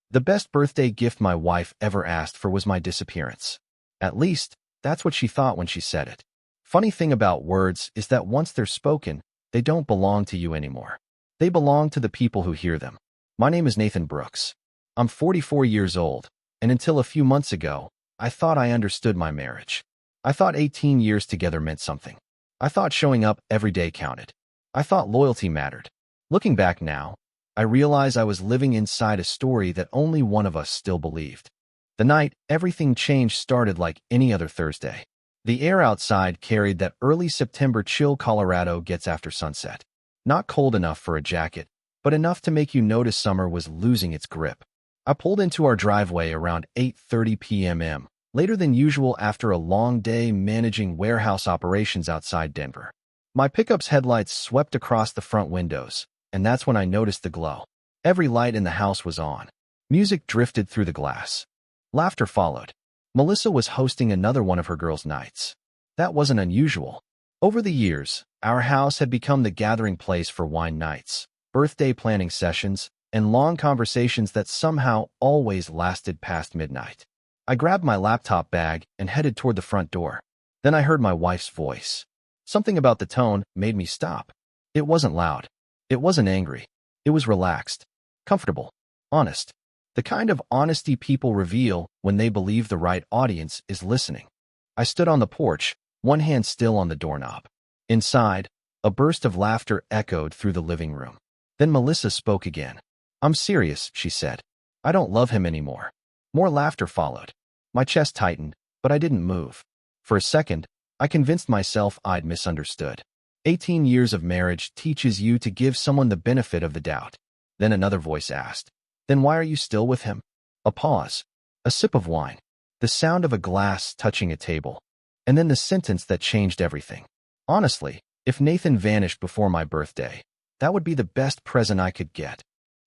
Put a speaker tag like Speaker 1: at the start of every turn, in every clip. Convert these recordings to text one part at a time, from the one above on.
Speaker 1: The best birthday gift my wife ever asked for was my disappearance. At least, that's what she thought when she said it. Funny thing about words is that once they're spoken, they don't belong to you anymore. They belong to the people who hear them. My name is Nathan Brooks. I'm 44 years old, and until a few months ago, I thought I understood my marriage. I thought 18 years together meant something. I thought showing up every day counted. I thought loyalty mattered. Looking back now, I realize I was living inside a story that only one of us still believed. The night everything changed started like any other Thursday. The air outside carried that early September chill Colorado gets after sunset. Not cold enough for a jacket, but enough to make you notice summer was losing its grip. I pulled into our driveway around 8:30 p.m., later than usual after a long day managing warehouse operations outside Denver. My pickup's headlights swept across the front windows, and that's when I noticed the glow. Every light in the house was on. Music drifted through the glass. Laughter followed. Melissa was hosting another one of her girls' nights. That wasn't unusual. Over the years, our house had become the gathering place for wine nights, birthday planning sessions, and long conversations that somehow always lasted past midnight. I grabbed my laptop bag and headed toward the front door. Then I heard my wife's voice. Something about the tone made me stop. It wasn't loud. It wasn't angry. It was relaxed, comfortable, honest. The kind of honesty people reveal when they believe the right audience is listening. I stood on the porch, one hand still on the doorknob. Inside, a burst of laughter echoed through the living room. Then Melissa spoke again. "I'm serious," she said. "I don't love him anymore." More laughter followed. My chest tightened, but I didn't move. For a second, I convinced myself I'd misunderstood. 18 years of marriage teaches you to give someone the benefit of the doubt. Then another voice asked, "Then why are you still with him?" A pause, a sip of wine, the sound of a glass touching a table, and then the sentence that changed everything. Honestly, if Nathan vanished before my birthday, that would be the best present I could get.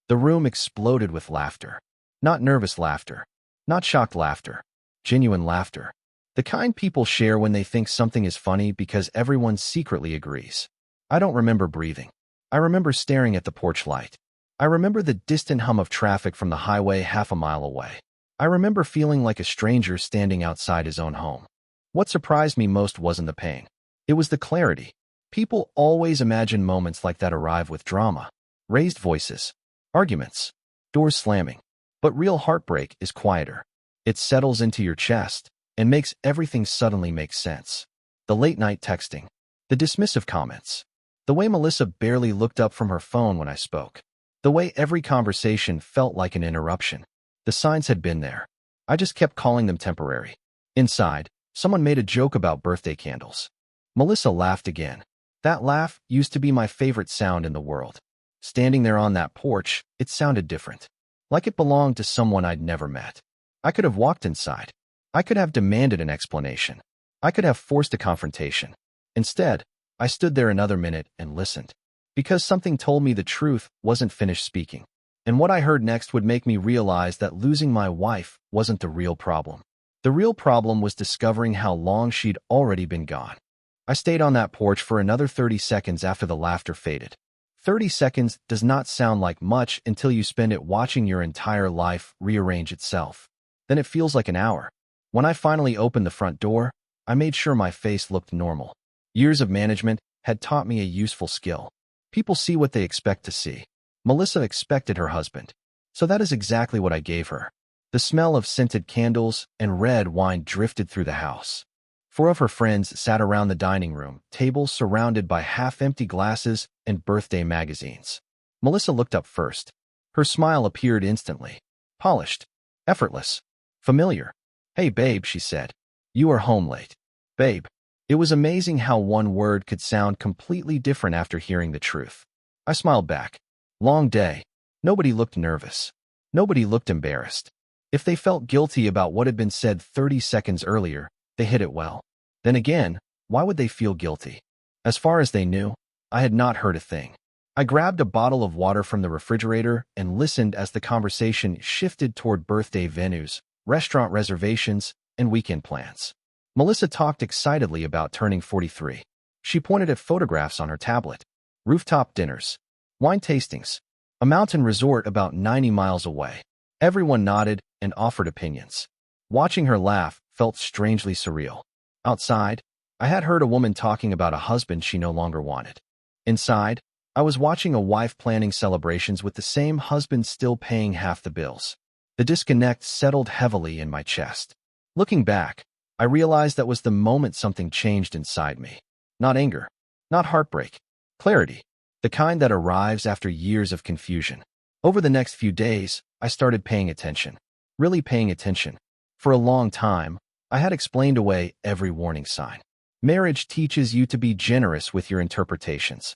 Speaker 1: The room exploded with laughter. Not nervous laughter, not shocked laughter, genuine laughter. The kind people share when they think something is funny because everyone secretly agrees. I don't remember breathing. I remember staring at the porch light. I remember the distant hum of traffic from the highway half a mile away. I remember feeling like a stranger standing outside his own home. What surprised me most wasn't the pain. It was the clarity. People always imagine moments like that arrive with drama, raised voices, arguments, doors slamming. But real heartbreak is quieter. It settles into your chest and makes everything suddenly make sense. The late-night texting, the dismissive comments, the way Melissa barely looked up from her phone when I spoke, the way every conversation felt like an interruption. The signs had been there. I just kept calling them temporary. Inside, someone made a joke about birthday candles. Melissa laughed again. That laugh used to be my favorite sound in the world. Standing there on that porch, it sounded different. Like it belonged to someone I'd never met. I could have walked inside. I could have demanded an explanation. I could have forced a confrontation. Instead, I stood there another minute and listened. Because something told me the truth wasn't finished speaking. And what I heard next would make me realize that losing my wife wasn't the real problem. The real problem was discovering how long she'd already been gone. I stayed on that porch for another 30 seconds after the laughter faded. 30 seconds does not sound like much until you spend it watching your entire life rearrange itself. Then it feels like an hour. When I finally opened the front door, I made sure my face looked normal. Years of management had taught me a useful skill. People see what they expect to see. Melissa expected her husband. So that is exactly what I gave her. The smell of scented candles and red wine drifted through the house. 4 of her friends sat around the dining room table surrounded by half-empty glasses and birthday magazines. Melissa looked up first. Her smile appeared instantly. Polished. Effortless. Familiar. "Hey, babe," she said. "You are home late." Babe. It was amazing how one word could sound completely different after hearing the truth. I smiled back. Long day. Nobody looked nervous. Nobody looked embarrassed. If they felt guilty about what had been said 30 seconds earlier, they hid it well. Then again, why would they feel guilty? As far as they knew, I had not heard a thing. I grabbed a bottle of water from the refrigerator and listened as the conversation shifted toward birthday venues, restaurant reservations, and weekend plans. Melissa talked excitedly about turning 43. She pointed at photographs on her tablet. Rooftop dinners, wine tastings, a mountain resort about 90 miles away. Everyone nodded and offered opinions. Watching her laugh felt strangely surreal. Outside, I had heard a woman talking about a husband she no longer wanted. Inside, I was watching a wife planning celebrations with the same husband still paying half the bills. The disconnect settled heavily in my chest. Looking back, I realized that was the moment something changed inside me. Not anger, not heartbreak, clarity, the kind that arrives after years of confusion. Over the next few days, I started paying attention, really paying attention. For a long time, I had explained away every warning sign. Marriage teaches you to be generous with your interpretations.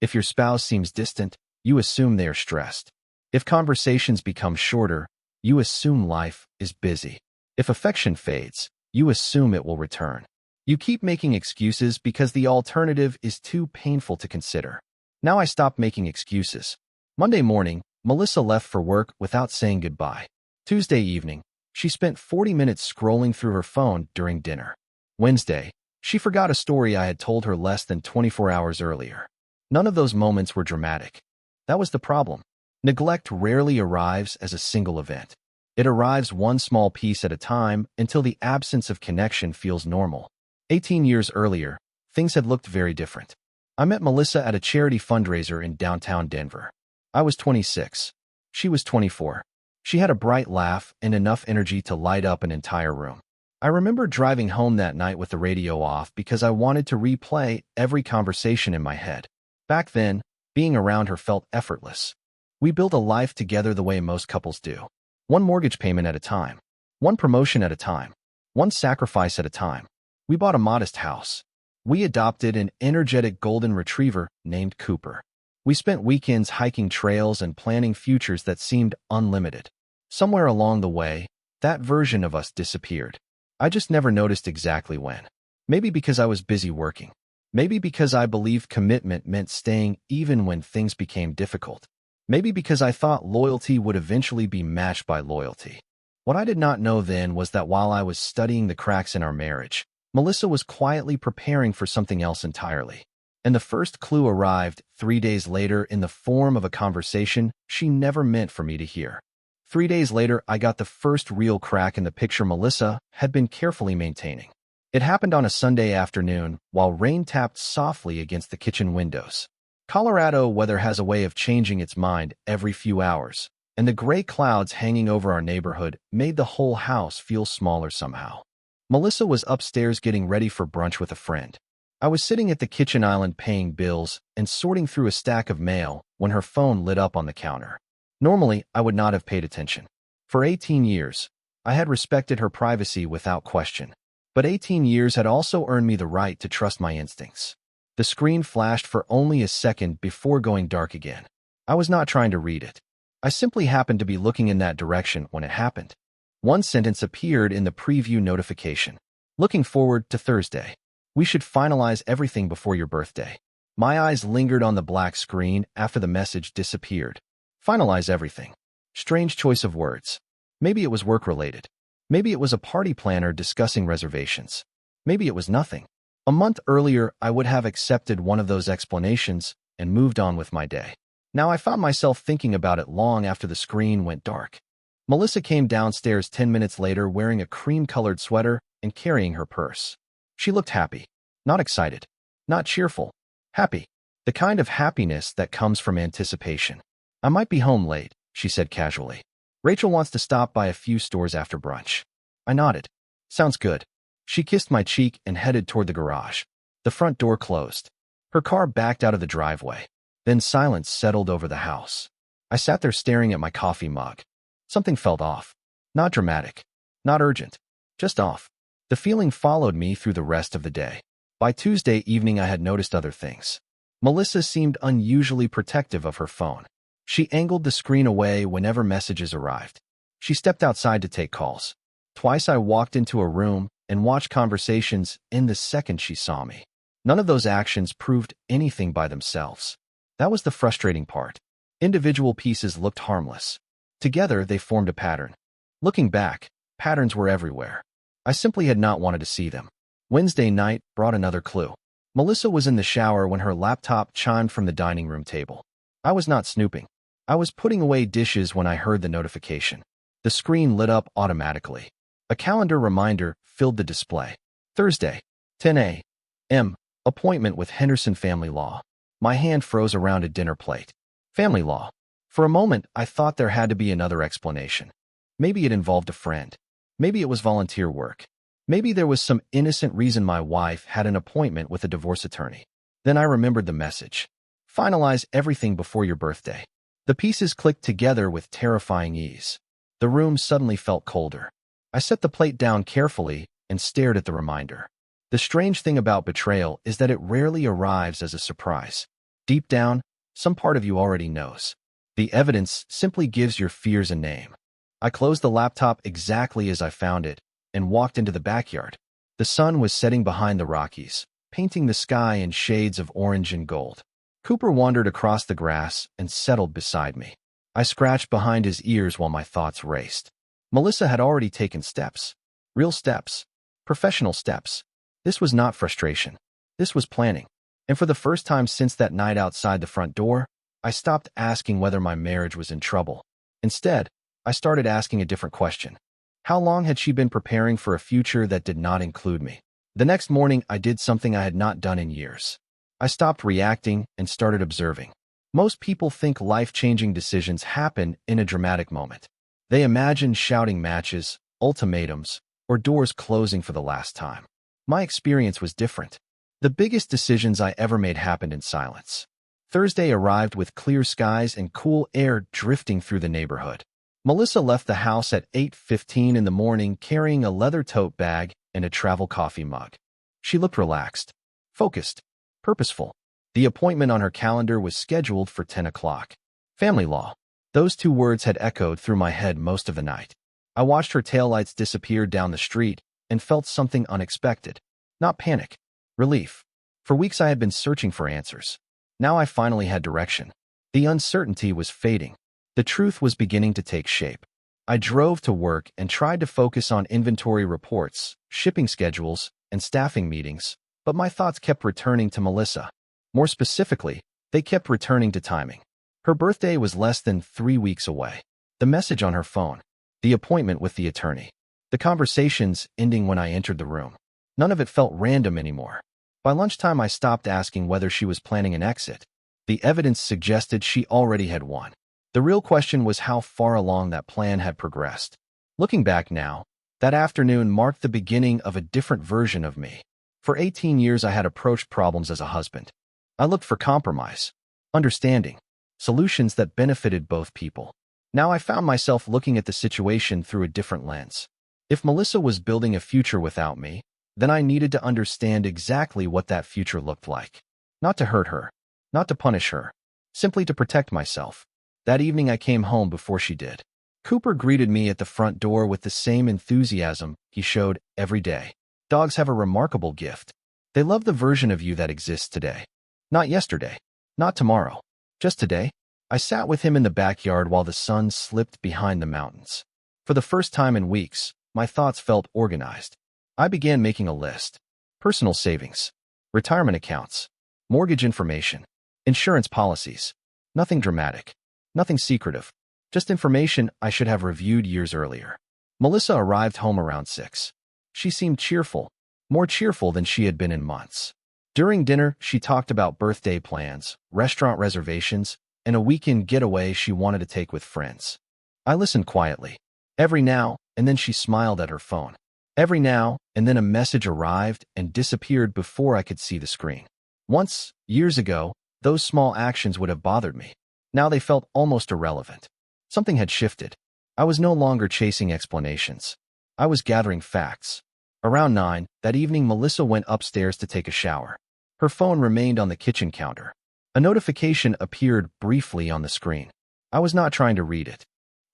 Speaker 1: If your spouse seems distant, you assume they are stressed. If conversations become shorter, you assume life is busy. If affection fades, you assume it will return. You keep making excuses because the alternative is too painful to consider. Now I stopped making excuses. Monday morning, Melissa left for work without saying goodbye. Tuesday evening, she spent 40 minutes scrolling through her phone during dinner. Wednesday, she forgot a story I had told her less than 24 hours earlier. None of those moments were dramatic. That was the problem. Neglect rarely arrives as a single event. It arrives one small piece at a time until the absence of connection feels normal. 18 years earlier, things had looked very different. I met Melissa at a charity fundraiser in downtown Denver. I was 26. She was 24. She had a bright laugh and enough energy to light up an entire room. I remember driving home that night with the radio off because I wanted to replay every conversation in my head. Back then, being around her felt effortless. We built a life together the way most couples do. One mortgage payment at a time. One promotion at a time. One sacrifice at a time. We bought a modest house. We adopted an energetic golden retriever named Cooper. We spent weekends hiking trails and planning futures that seemed unlimited. Somewhere along the way, that version of us disappeared. I just never noticed exactly when. Maybe because I was busy working. Maybe because I believed commitment meant staying even when things became difficult. Maybe because I thought loyalty would eventually be matched by loyalty. What I did not know then was that while I was studying the cracks in our marriage, Melissa was quietly preparing for something else entirely. And the first clue arrived 3 days later in the form of a conversation she never meant for me to hear. 3 days later, I got the first real crack in the picture Melissa had been carefully maintaining. It happened on a Sunday afternoon while rain tapped softly against the kitchen windows. Colorado weather has a way of changing its mind every few hours, and the gray clouds hanging over our neighborhood made the whole house feel smaller somehow. Melissa was upstairs getting ready for brunch with a friend. I was sitting at the kitchen island paying bills and sorting through a stack of mail when her phone lit up on the counter. Normally, I would not have paid attention. For 18 years, I had respected her privacy without question. But 18 years had also earned me the right to trust my instincts. The screen flashed for only a second before going dark again. I was not trying to read it. I simply happened to be looking in that direction when it happened. One sentence appeared in the preview notification. Looking forward to Thursday. We should finalize everything before your birthday. My eyes lingered on the black screen after the message disappeared. Finalize everything. Strange choice of words. Maybe it was work-related. Maybe it was a party planner discussing reservations. Maybe it was nothing. A month earlier, I would have accepted one of those explanations and moved on with my day. Now I found myself thinking about it long after the screen went dark. Melissa came downstairs 10 minutes later wearing a cream-colored sweater and carrying her purse. She looked happy. Not excited. Not cheerful. Happy. The kind of happiness that comes from anticipation. I might be home late, she said casually. Rachel wants to stop by a few stores after brunch. I nodded. Sounds good. She kissed my cheek and headed toward the garage. The front door closed. Her car backed out of the driveway. Then silence settled over the house. I sat there staring at my coffee mug. Something felt off. Not dramatic. Not urgent. Just off. The feeling followed me through the rest of the day. By Tuesday evening, I had noticed other things. Melissa seemed unusually protective of her phone. She angled the screen away whenever messages arrived. She stepped outside to take calls. Twice I walked into a room and watched conversations end the second she saw me. None of those actions proved anything by themselves. That was the frustrating part. Individual pieces looked harmless. Together, they formed a pattern. Looking back, patterns were everywhere. I simply had not wanted to see them. Wednesday night brought another clue. Melissa was in the shower when her laptop chimed from the dining room table. I was not snooping. I was putting away dishes when I heard the notification. The screen lit up automatically. A calendar reminder filled the display. Thursday, 10 a.m. Appointment with Henderson Family Law. My hand froze around a dinner plate. Family law. For a moment, I thought there had to be another explanation. Maybe it involved a friend. Maybe it was volunteer work. Maybe there was some innocent reason my wife had an appointment with a divorce attorney. Then I remembered the message. Finalize everything before your birthday. The pieces clicked together with terrifying ease. The room suddenly felt colder. I set the plate down carefully and stared at the reminder. The strange thing about betrayal is that it rarely arrives as a surprise. Deep down, some part of you already knows. The evidence simply gives your fears a name. I closed the laptop exactly as I found it and walked into the backyard. The sun was setting behind the Rockies, painting the sky in shades of orange and gold. Cooper wandered across the grass and settled beside me. I scratched behind his ears while my thoughts raced. Melissa had already taken steps. Real steps. Professional steps. This was not frustration. This was planning. And for the first time since that night outside the front door, I stopped asking whether my marriage was in trouble. Instead, I started asking a different question. How long had she been preparing for a future that did not include me? The next morning, I did something I had not done in years. I stopped reacting and started observing. Most people think life-changing decisions happen in a dramatic moment. They imagine shouting matches, ultimatums, or doors closing for the last time. My experience was different. The biggest decisions I ever made happened in silence. Thursday arrived with clear skies and cool air drifting through the neighborhood. Melissa left the house at 8:15 in the morning carrying a leather tote bag and a travel coffee mug. She looked relaxed, focused, purposeful. The appointment on her calendar was scheduled for 10 o'clock. Family law. Those two words had echoed through my head most of the night. I watched her taillights disappear down the street and felt something unexpected. Not panic. Relief. For weeks I had been searching for answers. Now I finally had direction. The uncertainty was fading. The truth was beginning to take shape. I drove to work and tried to focus on inventory reports, shipping schedules, and staffing meetings, but my thoughts kept returning to Melissa. More specifically, they kept returning to timing. Her birthday was less than 3 weeks away. The message on her phone. The appointment with the attorney. The conversations ending when I entered the room. None of it felt random anymore. By lunchtime, I stopped asking whether she was planning an exit. The evidence suggested she already had one. The real question was how far along that plan had progressed. Looking back now, that afternoon marked the beginning of a different version of me. For 18 years, I had approached problems as a husband. I looked for compromise, understanding, solutions that benefited both people. Now I found myself looking at the situation through a different lens. If Melissa was building a future without me, then I needed to understand exactly what that future looked like. Not to hurt her, not to punish her, simply to protect myself. That evening I came home before she did. Cooper greeted me at the front door with the same enthusiasm he showed every day. Dogs have a remarkable gift. They love the version of you that exists today. Not yesterday, not tomorrow, just today. I sat with him in the backyard while the sun slipped behind the mountains. For the first time in weeks, my thoughts felt organized. I began making a list. Personal savings, retirement accounts, mortgage information, insurance policies. Nothing dramatic, nothing secretive, just information I should have reviewed years earlier. Melissa arrived home around 6. She seemed cheerful, more cheerful than she had been in months. During dinner, she talked about birthday plans, restaurant reservations, and a weekend getaway she wanted to take with friends. I listened quietly. Every now and then she smiled at her phone. Every now and then a message arrived and disappeared before I could see the screen. Once, years ago, those small actions would have bothered me. Now they felt almost irrelevant. Something had shifted. I was no longer chasing explanations. I was gathering facts. Around 9, that evening, Melissa went upstairs to take a shower. Her phone remained on the kitchen counter. A notification appeared briefly on the screen. I was not trying to read it.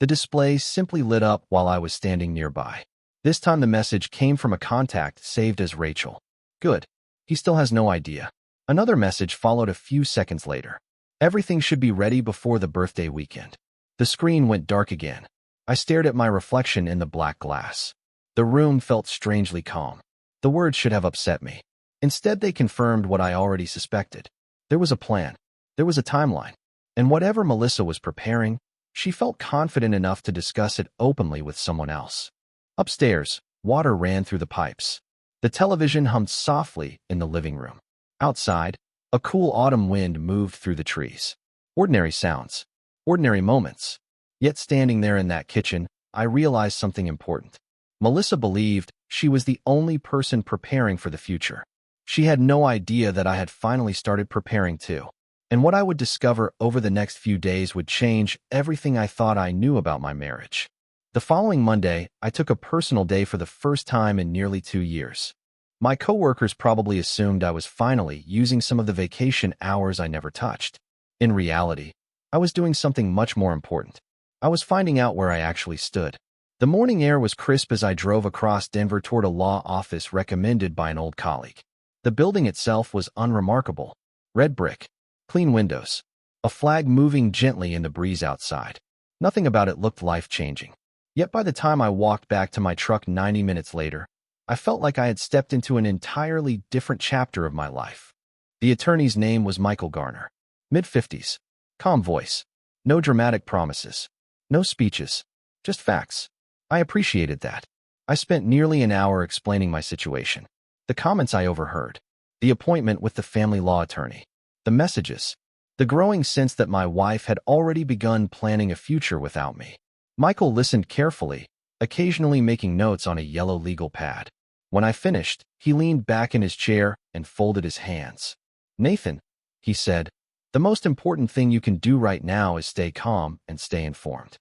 Speaker 1: The display simply lit up while I was standing nearby. This time the message came from a contact saved as Rachel. Good. He still has no idea. Another message followed a few seconds later. Everything should be ready before the birthday weekend. The screen went dark again. I stared at my reflection in the black glass. The room felt strangely calm. The words should have upset me. Instead, they confirmed what I already suspected. There was a plan. There was a timeline. And whatever Melissa was preparing, She felt confident enough to discuss it openly with someone else. Upstairs, water ran through the pipes. The television hummed softly in the living room. Outside, a cool autumn wind moved through the trees. Ordinary sounds, ordinary moments. Yet standing there in that kitchen, I realized something important. Melissa believed she was the only person preparing for the future. She had no idea that I had finally started preparing too. And what I would discover over the next few days would change everything I thought I knew about my marriage. The following Monday, I took a personal day for the first time in nearly 2 years. My coworkers probably assumed I was finally using some of the vacation hours I never touched. In reality, I was doing something much more important. I was finding out where I actually stood. The morning air was crisp as I drove across Denver toward a law office recommended by an old colleague. The building itself was unremarkable. Red brick, clean windows, a flag moving gently in the breeze outside. Nothing about it looked life-changing. Yet by the time I walked back to my truck 90 minutes later, I felt like I had stepped into an entirely different chapter of my life. The attorney's name was Michael Garner. Mid-50s. Calm voice. No dramatic promises. No speeches. Just facts. I appreciated that. I spent nearly an hour explaining my situation. The comments I overheard. The appointment with the family law attorney. The messages. The growing sense that my wife had already begun planning a future without me. Michael listened carefully, occasionally making notes on a yellow legal pad. When I finished, he leaned back in his chair and folded his hands. "Nathan," he said, "the most important thing you can do right now is stay calm and stay informed."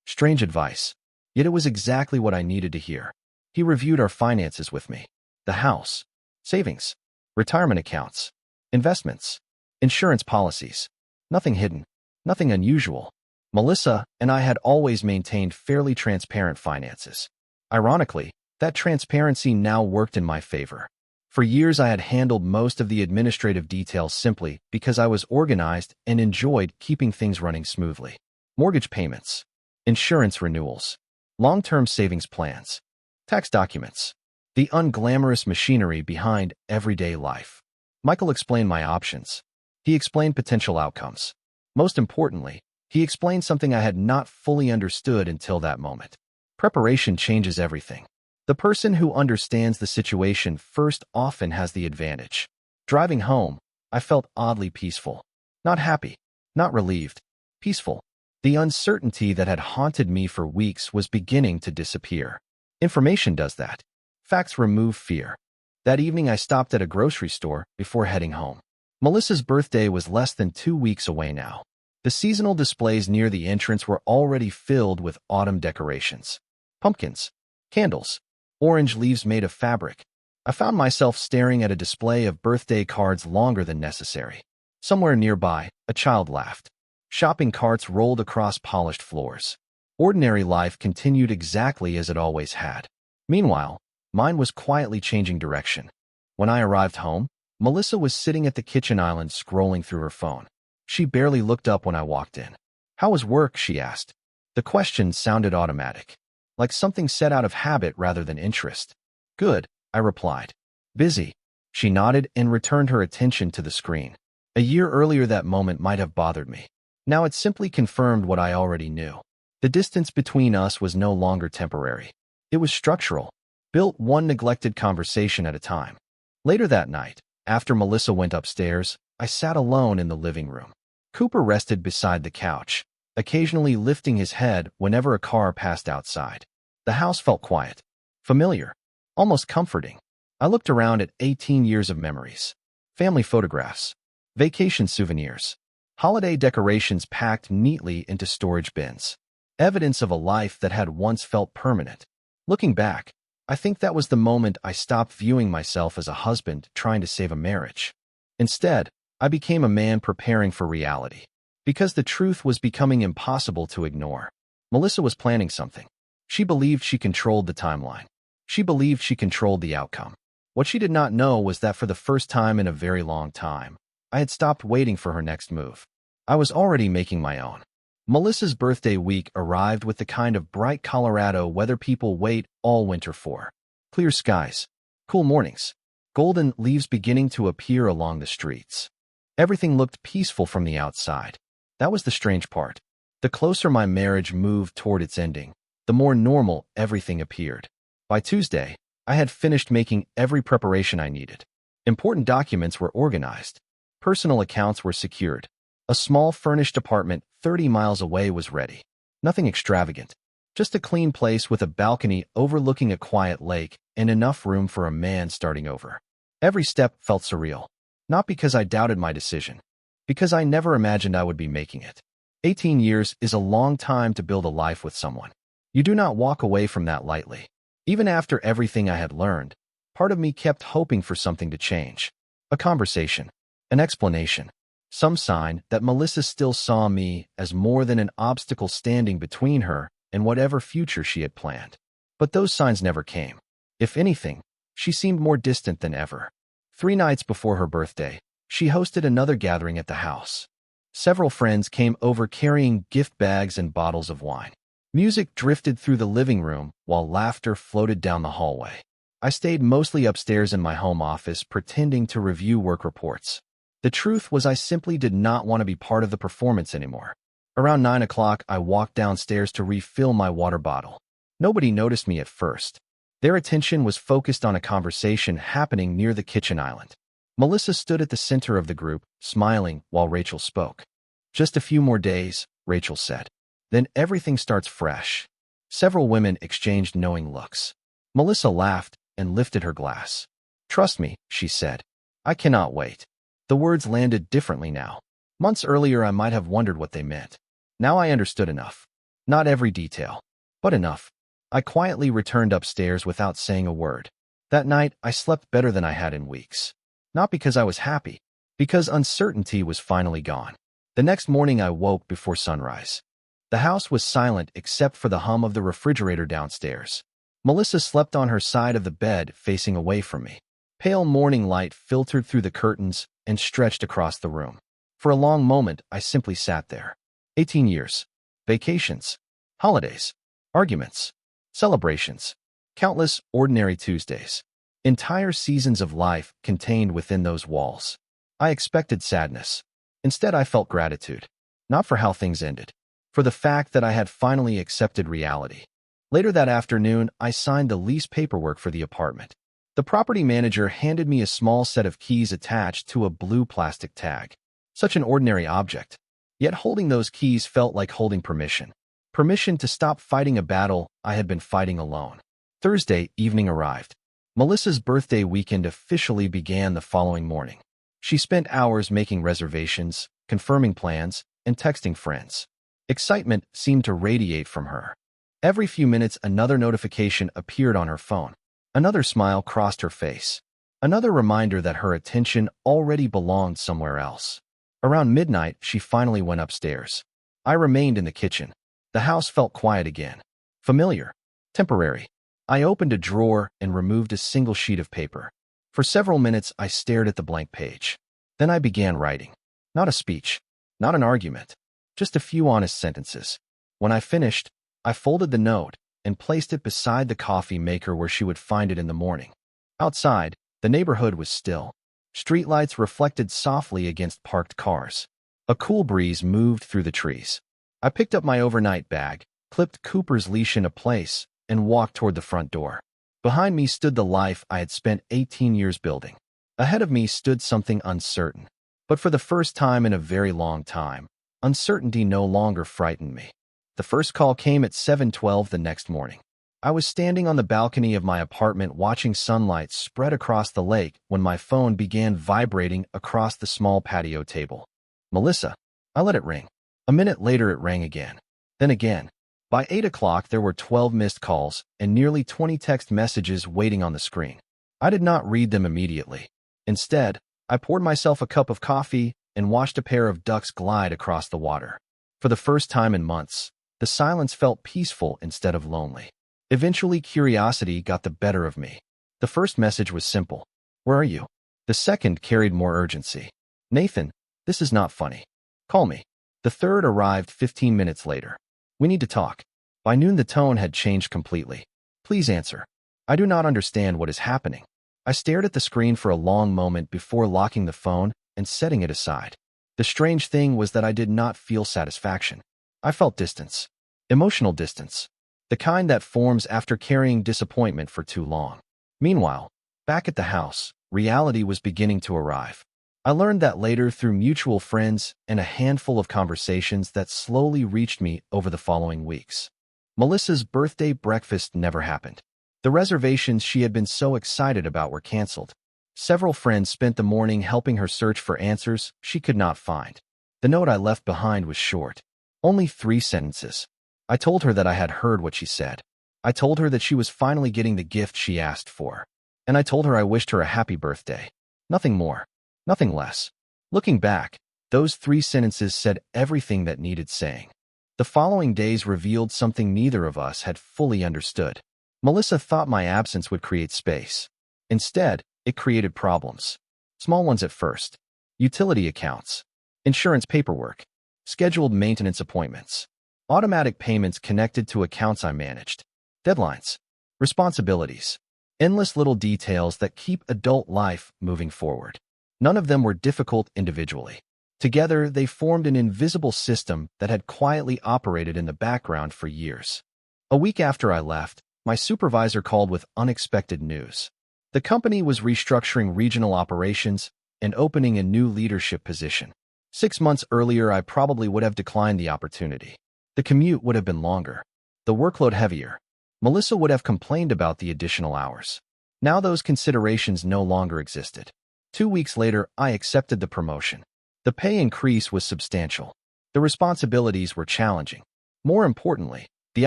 Speaker 1: Strange advice. Yet it was exactly what I needed to hear. He reviewed our finances with me. The house, savings, retirement accounts, investments, insurance policies. Nothing hidden, nothing unusual. Melissa and I had always maintained fairly transparent finances. Ironically, that transparency now worked in my favor. For years I had handled most of the administrative details simply because I was organized and enjoyed keeping things running smoothly. Mortgage payments, insurance renewals, long-term savings plans, tax documents, the unglamorous machinery behind everyday life. Michael explained my options. He explained potential outcomes. Most importantly, he explained something I had not fully understood until that moment. Preparation changes everything. The person who understands the situation first often has the advantage. Driving home, I felt oddly peaceful. Not happy, not relieved, peaceful. The uncertainty that had haunted me for weeks was beginning to disappear. Information does that. Facts remove fear. That evening I stopped at a grocery store before heading home. Melissa's birthday was less than 2 weeks away now. The seasonal displays near the entrance were already filled with autumn decorations. Pumpkins, candles, orange leaves made of fabric. I found myself staring at a display of birthday cards longer than necessary. Somewhere nearby, a child laughed. Shopping carts rolled across polished floors. Ordinary life continued exactly as it always had. Meanwhile, mine was quietly changing direction. When I arrived home, Melissa was sitting at the kitchen island scrolling through her phone. She barely looked up when I walked in. "How was work?" she asked. The question sounded automatic, like something said out of habit rather than interest. "Good," I replied. "Busy." She nodded and returned her attention to the screen. A year earlier that moment might have bothered me. Now it simply confirmed what I already knew. The distance between us was no longer temporary. It was structural, built one neglected conversation at a time. Later that night, after Melissa went upstairs, I sat alone in the living room. Cooper rested beside the couch, occasionally lifting his head whenever a car passed outside. The house felt quiet, familiar, almost comforting. I looked around at 18 years of memories. Family photographs, vacation souvenirs, holiday decorations packed neatly into storage bins. Evidence of a life that had once felt permanent. Looking back, I think that was the moment I stopped viewing myself as a husband trying to save a marriage. Instead, I became a man preparing for reality. Because the truth was becoming impossible to ignore. Melissa was planning something. She believed she controlled the timeline. She believed she controlled the outcome. What she did not know was that for the first time in a very long time, I had stopped waiting for her next move. I was already making my own. Melissa's birthday week arrived with the kind of bright Colorado weather people wait all winter for. Clear skies, cool mornings, golden leaves beginning to appear along the streets. Everything looked peaceful from the outside. That was the strange part. The closer my marriage moved toward its ending, the more normal everything appeared. By Tuesday, I had finished making every preparation I needed. Important documents were organized. Personal accounts were secured. A small furnished apartment 30 miles away was ready. Nothing extravagant. Just a clean place with a balcony overlooking a quiet lake and enough room for a man starting over. Every step felt surreal. Not because I doubted my decision, because I never imagined I would be making it. 18 years is a long time to build a life with someone. You do not walk away from that lightly. Even after everything I had learned, part of me kept hoping for something to change. A conversation, an explanation, some sign that Melissa still saw me as more than an obstacle standing between her and whatever future she had planned. But those signs never came. If anything, she seemed more distant than ever. 3 nights before her birthday, she hosted another gathering at the house. Several friends came over carrying gift bags and bottles of wine. Music drifted through the living room while laughter floated down the hallway. I stayed mostly upstairs in my home office pretending to review work reports. The truth was I simply did not want to be part of the performance anymore. Around 9 o'clock, I walked downstairs to refill my water bottle. Nobody noticed me at first. Their attention was focused on a conversation happening near the kitchen island. Melissa stood at the center of the group, smiling while Rachel spoke. "Just a few more days," Rachel said. "Then everything starts fresh." Several women exchanged knowing looks. Melissa laughed and lifted her glass. "Trust me," she said. "I cannot wait." The words landed differently now. Months earlier, I might have wondered what they meant. Now I understood enough. Not every detail, but enough. I quietly returned upstairs without saying a word. That night, I slept better than I had in weeks. Not because I was happy, because uncertainty was finally gone. The next morning, I woke before sunrise. The house was silent except for the hum of the refrigerator downstairs. Melissa slept on her side of the bed, facing away from me. Pale morning light filtered through the curtains and stretched across the room. For a long moment, I simply sat there. 18 years. Vacations. Holidays. Arguments. Celebrations. Countless ordinary Tuesdays. Entire seasons of life contained within those walls. I expected sadness. Instead, I felt gratitude. Not for how things ended, for the fact that I had finally accepted reality. Later that afternoon, I signed the lease paperwork for the apartment. The property manager handed me a small set of keys attached to a blue plastic tag. Such an ordinary object. Yet holding those keys felt like holding permission. Permission to stop fighting a battle I had been fighting alone. Thursday evening arrived. Melissa's birthday weekend officially began the following morning. She spent hours making reservations, confirming plans, and texting friends. Excitement seemed to radiate from her. Every few minutes, another notification appeared on her phone. Another smile crossed her face. Another reminder that her attention already belonged somewhere else. Around midnight, she finally went upstairs. I remained in the kitchen. The house felt quiet again. Familiar. Temporary. I opened a drawer and removed a single sheet of paper. For several minutes, I stared at the blank page. Then I began writing. Not a speech. Not an argument. Just a few honest sentences. When I finished, I folded the note and placed it beside the coffee maker where she would find it in the morning. Outside, the neighborhood was still. Streetlights reflected softly against parked cars. A cool breeze moved through the trees. I picked up my overnight bag, clipped Cooper's leash into place, and walked toward the front door. Behind me stood the life I had spent 18 years building. Ahead of me stood something uncertain. But for the first time in a very long time, uncertainty no longer frightened me. The first call came at 7:12 the next morning. I was standing on the balcony of my apartment watching sunlight spread across the lake when my phone began vibrating across the small patio table. Melissa. I let it ring. A minute later it rang again. Then again. By 8 o'clock there were 12 missed calls and nearly 20 text messages waiting on the screen. I did not read them immediately. Instead, I poured myself a cup of coffee and watched a pair of ducks glide across the water. For the first time in months, the silence felt peaceful instead of lonely. Eventually, curiosity got the better of me. The first message was simple. "Where are you?" The second carried more urgency. "Nathan, this is not funny. Call me." The third arrived 15 minutes later. "We need to talk." By noon, the tone had changed completely. "Please answer. I do not understand what is happening." I stared at the screen for a long moment before locking the phone and setting it aside. The strange thing was that I did not feel satisfaction. I felt distance. Emotional distance. The kind that forms after carrying disappointment for too long. Meanwhile, back at the house, reality was beginning to arrive. I learned that later through mutual friends and a handful of conversations that slowly reached me over the following weeks. Melissa's birthday breakfast never happened. The reservations she had been so excited about were canceled. Several friends spent the morning helping her search for answers she could not find. The note I left behind was short. Only 3 sentences. I told her that I had heard what she said. I told her that she was finally getting the gift she asked for. And I told her I wished her a happy birthday. Nothing more. Nothing less. Looking back, those 3 sentences said everything that needed saying. The following days revealed something neither of us had fully understood. Melissa thought my absence would create space. Instead, it created problems. Small ones at first. Utility accounts. Insurance paperwork. Scheduled maintenance appointments. Automatic payments connected to accounts I managed. Deadlines. Responsibilities. Endless little details that keep adult life moving forward. None of them were difficult individually. Together, they formed an invisible system that had quietly operated in the background for years. A week after I left, my supervisor called with unexpected news. The company was restructuring regional operations and opening a new leadership position. 6 months earlier, I probably would have declined the opportunity. The commute would have been longer. The workload heavier. Melissa would have complained about the additional hours. Now those considerations no longer existed. 2 weeks later, I accepted the promotion. The pay increase was substantial. The responsibilities were challenging. More importantly, the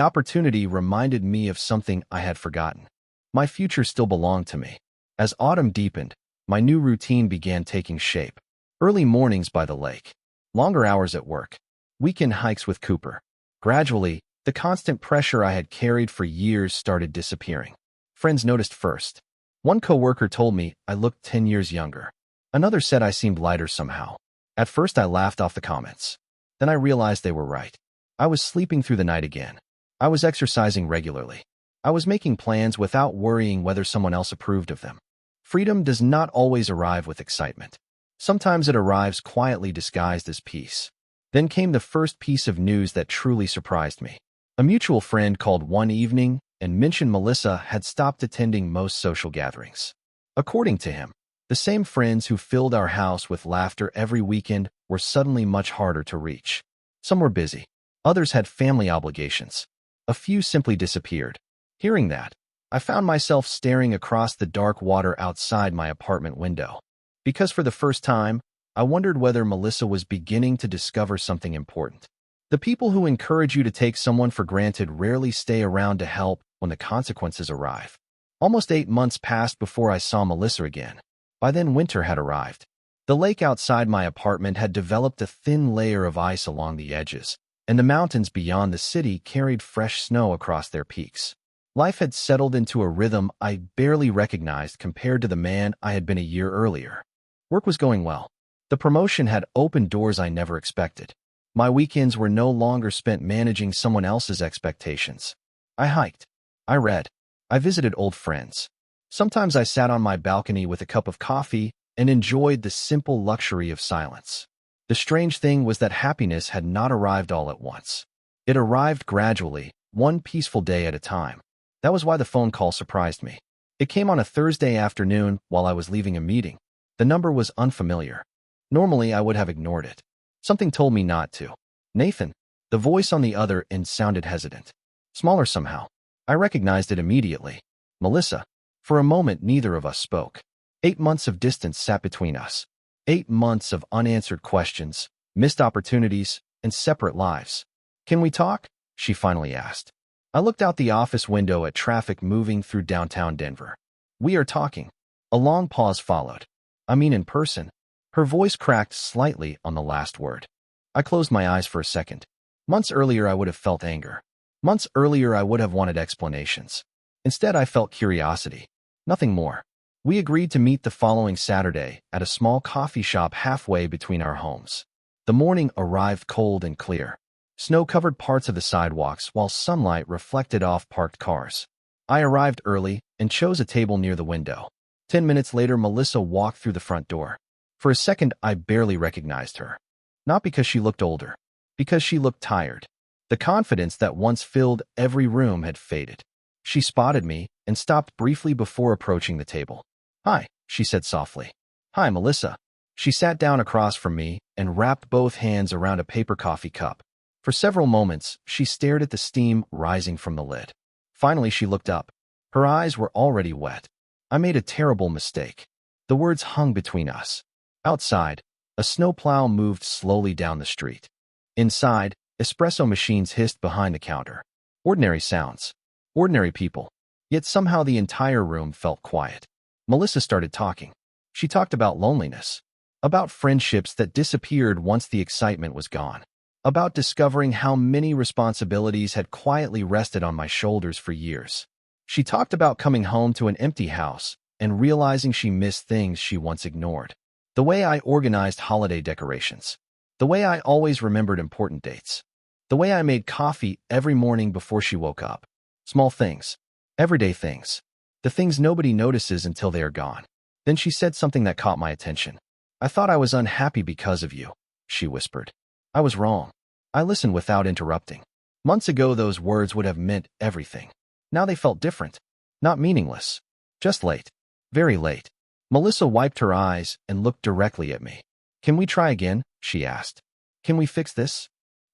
Speaker 1: opportunity reminded me of something I had forgotten. My future still belonged to me. As autumn deepened, my new routine began taking shape. Early mornings by the lake. Longer hours at work. Weekend hikes with Cooper. Gradually, the constant pressure I had carried for years started disappearing. Friends noticed first. One coworker told me I looked 10 years younger. Another said I seemed lighter somehow. At first, I laughed off the comments. Then I realized they were right. I was sleeping through the night again. I was exercising regularly. I was making plans without worrying whether someone else approved of them. Freedom does not always arrive with excitement. Sometimes it arrives quietly disguised as peace. Then came the first piece of news that truly surprised me. A mutual friend called one evening and mentioned Melissa had stopped attending most social gatherings. According to him, the same friends who filled our house with laughter every weekend were suddenly much harder to reach. Some were busy. Others had family obligations. A few simply disappeared. Hearing that, I found myself staring across the dark water outside my apartment window. Because for the first time, I wondered whether Melissa was beginning to discover something important. The people who encourage you to take someone for granted rarely stay around to help when the consequences arrive. Almost 8 months passed before I saw Melissa again. By then, winter had arrived. The lake outside my apartment had developed a thin layer of ice along the edges, and the mountains beyond the city carried fresh snow across their peaks. Life had settled into a rhythm I barely recognized compared to the man I had been a year earlier. Work was going well. The promotion had opened doors I never expected. My weekends were no longer spent managing someone else's expectations. I hiked. I read. I visited old friends. Sometimes I sat on my balcony with a cup of coffee and enjoyed the simple luxury of silence. The strange thing was that happiness had not arrived all at once. It arrived gradually, one peaceful day at a time. That was why the phone call surprised me. It came on a Thursday afternoon while I was leaving a meeting. The number was unfamiliar. Normally, I would have ignored it. Something told me not to. Nathan. The voice on the other end sounded hesitant. Smaller somehow. I recognized it immediately. Melissa. For a moment, neither of us spoke. 8 months of distance sat between us. 8 months of unanswered questions, missed opportunities, and separate lives. Can we talk? She finally asked. I looked out the office window at traffic moving through downtown Denver. We are talking. A long pause followed. I mean in person. Her voice cracked slightly on the last word. I closed my eyes for a second. Months earlier, I would have felt anger. Months earlier, I would have wanted explanations. Instead, I felt curiosity. Nothing more. We agreed to meet the following Saturday at a small coffee shop halfway between our homes. The morning arrived cold and clear. Snow covered parts of the sidewalks while sunlight reflected off parked cars. I arrived early and chose a table near the window. 10 minutes later, Melissa walked through the front door. For a second, I barely recognized her. Not because she looked older, because she looked tired. The confidence that once filled every room had faded. She spotted me and stopped briefly before approaching the table. "Hi," she said softly. "Hi, Melissa." She sat down across from me and wrapped both hands around a paper coffee cup. For several moments, she stared at the steam rising from the lid. Finally, she looked up. Her eyes were already wet. "I made a terrible mistake." The words hung between us. Outside, a snowplow moved slowly down the street. Inside, espresso machines hissed behind the counter. Ordinary sounds. Ordinary people. Yet somehow the entire room felt quiet. Melissa started talking. She talked about loneliness. About friendships that disappeared once the excitement was gone. About discovering how many responsibilities had quietly rested on my shoulders for years. She talked about coming home to an empty house and realizing she missed things she once ignored. The way I organized holiday decorations. The way I always remembered important dates. The way I made coffee every morning before she woke up. Small things. Everyday things. The things nobody notices until they are gone. Then she said something that caught my attention. "I thought I was unhappy because of you," she whispered. I was wrong. I listened without interrupting. Months ago, those words would have meant everything. Now they felt different. Not meaningless. Just late. Very late. Melissa wiped her eyes and looked directly at me. "Can we try again?" she asked. "Can we fix this?"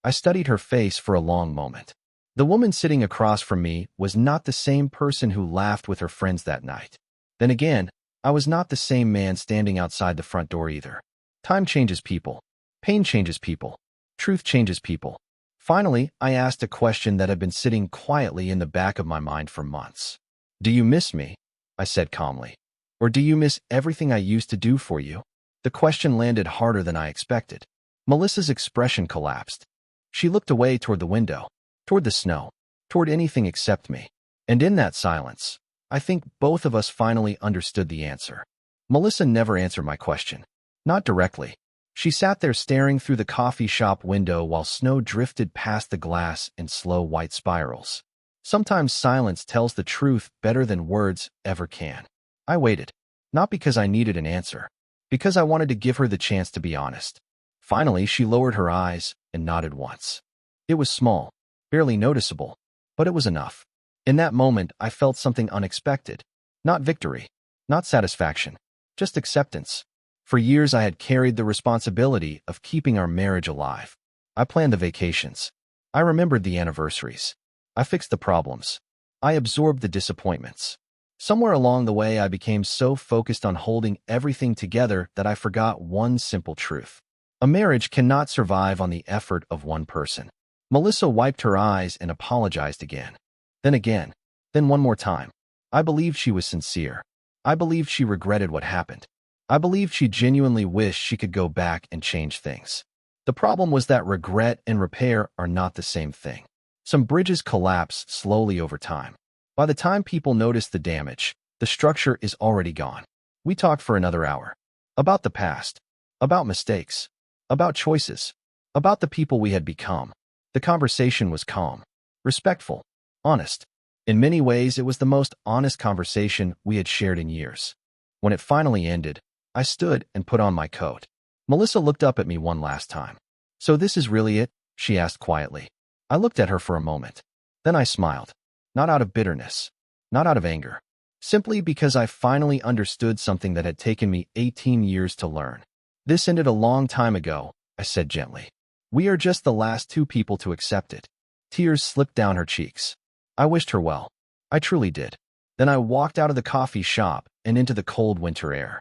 Speaker 1: I studied her face for a long moment. The woman sitting across from me was not the same person who laughed with her friends that night. Then again, I was not the same man standing outside the front door either. Time changes people. Pain changes people. Truth changes people. Finally, I asked a question that had been sitting quietly in the back of my mind for months. "Do you miss me?" I said calmly. "Or do you miss everything I used to do for you?" The question landed harder than I expected. Melissa's expression collapsed. She looked away toward the window, toward the snow, toward anything except me. And in that silence, I think both of us finally understood the answer. Melissa never answered my question. Not directly. She sat there staring through the coffee shop window while snow drifted past the glass in slow white spirals. Sometimes silence tells the truth better than words ever can. I waited. Not because I needed an answer. Because I wanted to give her the chance to be honest. Finally, she lowered her eyes and nodded once. It was small, barely noticeable, but it was enough. In that moment, I felt something unexpected. Not victory, not satisfaction, just acceptance. For years, I had carried the responsibility of keeping our marriage alive. I planned the vacations. I remembered the anniversaries. I fixed the problems. I absorbed the disappointments. Somewhere along the way, I became so focused on holding everything together that I forgot one simple truth. A marriage cannot survive on the effort of one person. Melissa wiped her eyes and apologized again. Then one more time. I believed she was sincere. I believed she regretted what happened. I believed she genuinely wished she could go back and change things. The problem was that regret and repair are not the same thing. Some bridges collapse slowly over time. By the time people notice the damage, the structure is already gone. We talked for another hour. About the past. About mistakes. About choices. About the people we had become. The conversation was calm. Respectful. Honest. In many ways, it was the most honest conversation we had shared in years. When it finally ended, I stood and put on my coat. Melissa looked up at me one last time. "So this is really it?" she asked quietly. I looked at her for a moment. Then I smiled. Not out of bitterness. Not out of anger. Simply because I finally understood something that had taken me 18 years to learn. "This ended a long time ago," I said gently. "We are just the last two people to accept it." Tears slipped down her cheeks. I wished her well. I truly did. Then I walked out of the coffee shop and into the cold winter air.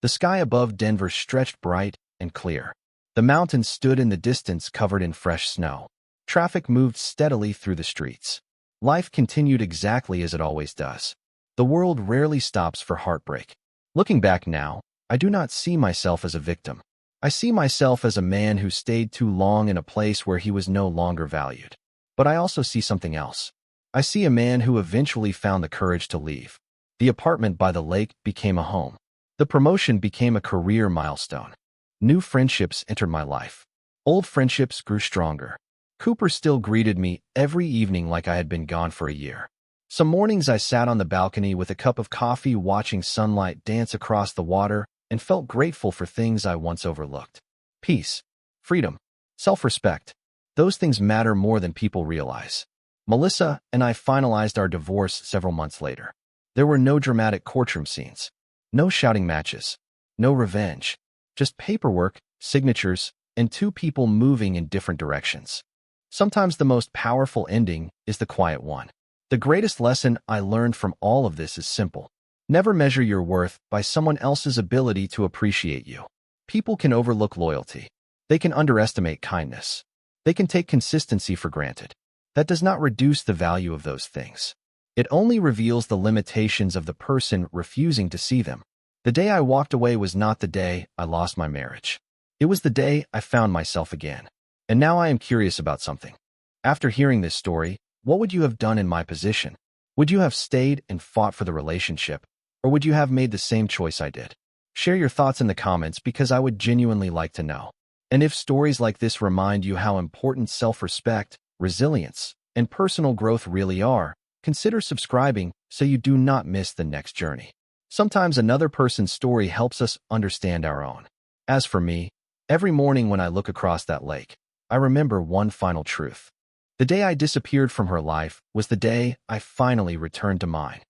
Speaker 1: The sky above Denver stretched bright and clear. The mountains stood in the distance covered in fresh snow. Traffic moved steadily through the streets. Life continued exactly as it always does. The world rarely stops for heartbreak. Looking back now, I do not see myself as a victim. I see myself as a man who stayed too long in a place where he was no longer valued. But I also see something else. I see a man who eventually found the courage to leave. The apartment by the lake became a home. The promotion became a career milestone. New friendships entered my life. Old friendships grew stronger. Cooper still greeted me every evening like I had been gone for a year. Some mornings I sat on the balcony with a cup of coffee watching sunlight dance across the water and felt grateful for things I once overlooked. Peace, freedom, self-respect. Those things matter more than people realize. Melissa and I finalized our divorce several months later. There were no dramatic courtroom scenes, no shouting matches, no revenge, just paperwork, signatures, and two people moving in different directions. Sometimes the most powerful ending is the quiet one. The greatest lesson I learned from all of this is simple. Never measure your worth by someone else's ability to appreciate you. People can overlook loyalty. They can underestimate kindness. They can take consistency for granted. That does not reduce the value of those things. It only reveals the limitations of the person refusing to see them. The day I walked away was not the day I lost my marriage. It was the day I found myself again. And now I am curious about something. After hearing this story, what would you have done in my position? Would you have stayed and fought for the relationship, or would you have made the same choice I did? Share your thoughts in the comments because I would genuinely like to know. And if stories like this remind you how important self-respect, resilience, and personal growth really are, consider subscribing so you do not miss the next journey. Sometimes another person's story helps us understand our own. As for me, every morning when I look across that lake, I remember one final truth. The day I disappeared from her life was the day I finally returned to mine.